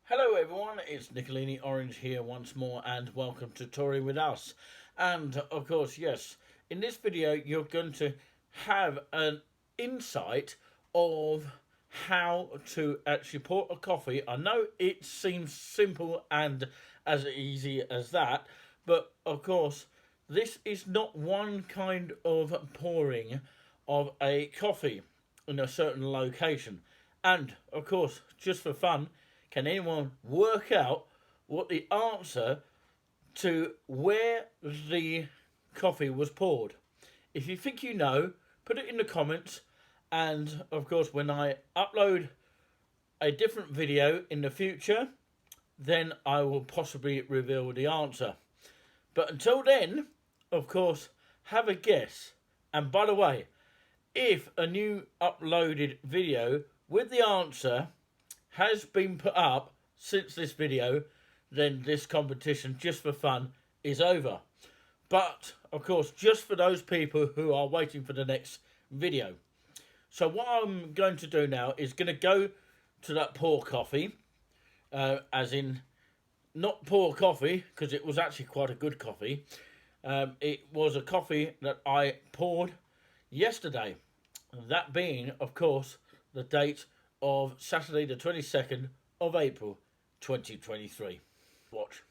Hello everyone, it's Nicolini Orange here once more and welcome to Touring with Us. And of course, yes, in this video you're going to have an insight of how to actually pour a coffee. I know it seems simple and as easy as that, but of course this is not one kind of pouring of a coffee in a certain location. And of course, just for fun, can anyone work out what the answer to where the coffee was poured? If you think you know, put it in the comments. And of course, when I upload a different video in the future, then I will possibly reveal the answer. But until then, of course, have a guess. And by the way, if a new uploaded video with the answer has been put up since this video, then this competition, just for fun, is over. But of course, just for those people who are waiting for the next video. So what I'm going to do now is going to go to that pour coffee, as in not pour coffee, because it was actually quite a good coffee. It was a coffee that I poured yesterday. That being, of course, the date of Saturday the 22nd of April 2023. Watch.